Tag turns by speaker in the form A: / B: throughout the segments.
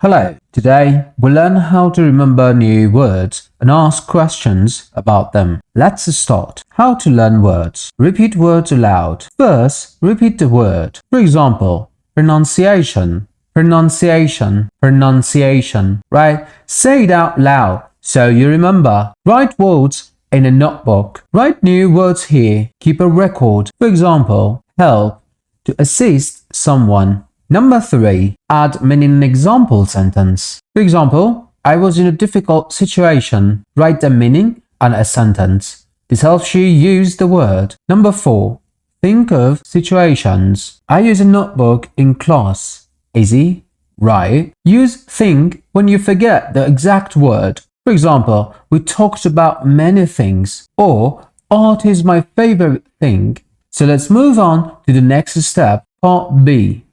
A: Hello, today we'll learn how to remember new words and ask questions about them. Let's start. How to learn words. Repeat words aloud. First, repeat the word. For example, pronunciation, pronunciation, pronunciation, right? Say it out loud so you remember. Write words in a notebook. Write new words here. Keep a record. For example, help, to assist someone. Number 3. Add meaning in example sentence. For example, I was in a difficult situation. Write the meaning and a sentence. This helps you use the word. Number 4. Think of situations. I use a notebook in class. Easy, right? Use think when you forget the exact word. For example, we talked about many things, or art is my favorite thing. So let's move on to the next step, part B.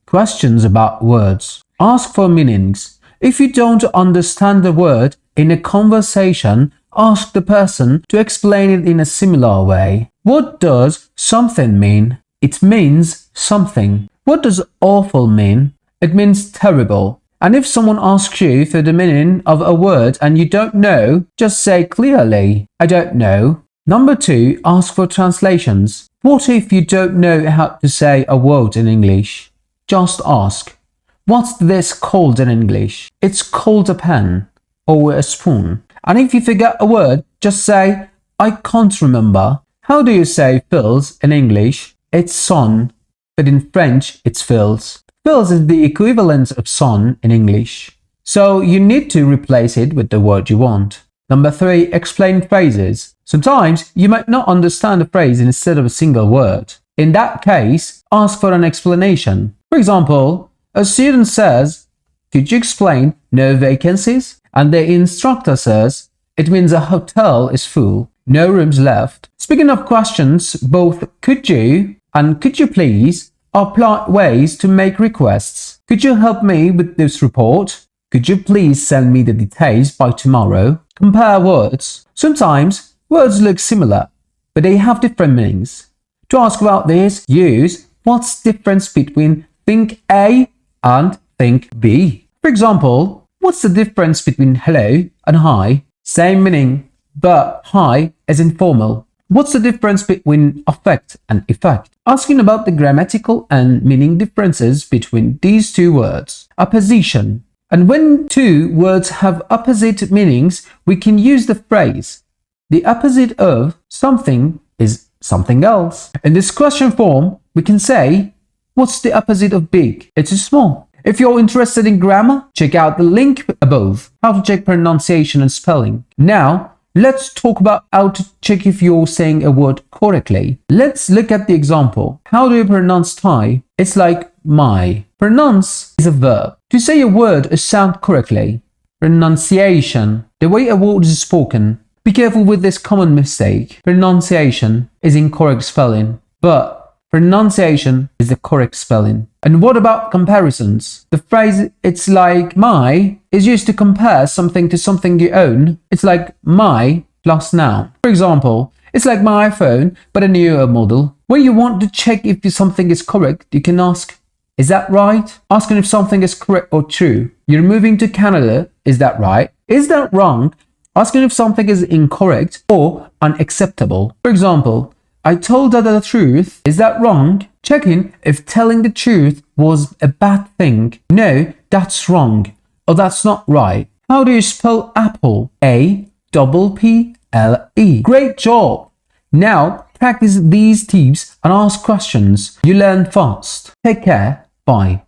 A: Questions about words. Ask for meanings. If you don't understand the word in a conversation, ask the person to explain it in a similar way. What does something mean? It means something. What does awful mean? It means terrible. And if someone asks you for the meaning of a word and you don't know, just say clearly, I don't know. Number 2, ask for translations. What if you don't know how to say a word in English? Just ask, what's this called in English? It's called a pen or a spoon. And if you forget a word, just say, I can't remember. How do you say fills in English? It's son, but in French, it's fills. Fills is the equivalent of son in English. So you need to replace it with the word you want. Number 3, explain phrases. Sometimes you might not understand a phrase instead of a single word. In that case, ask for an explanation. For example, a student says, could you explain no vacancies? And the instructor says, it means a hotel is full, no rooms left. Speaking of questions, both could you and could you please are polite ways to make requests. Could you help me with this report? Could you please send me the details by tomorrow? Compare words. Sometimes words look similar, but they have different meanings. To ask about this, use what's the difference between think A and think B. For example, what's the difference between hello and hi? Same meaning, but hi is informal. What's the difference between affect and effect? Asking about the grammatical and meaning differences between these two words. Opposition. And when two words have opposite meanings, we can use the phrase, the opposite of something is something else. In this question form, we can say, what's the opposite of big? It's small. If you're interested in grammar, check out the link above, how to check pronunciation and spelling. Now, let's talk about how to check if you're saying a word correctly. Let's look at the example. How do you pronounce tie? It's like my. Pronounce is a verb. To say a word or sound correctly. Pronunciation, the way a word is spoken. Be careful with this common mistake. Pronunciation is incorrect spelling, but pronunciation is the correct spelling. And what about comparisons? The phrase it's like my is used to compare something to something you own. It's like my plus noun. For example, it's like my iPhone, but a newer model. When you want to check if something is correct, you can ask, is that right? Asking if something is correct or true. You're moving to Canada, is that right? Is that wrong? Asking if something is incorrect or unacceptable. For example, I told her the truth. Is that wrong? Checking if telling the truth was a bad thing. No, that's wrong. Or that's not right. How do you spell apple? A-P-P-L-E. Great job! Now, practice these tips and ask questions. You learn fast. Take care. Bye.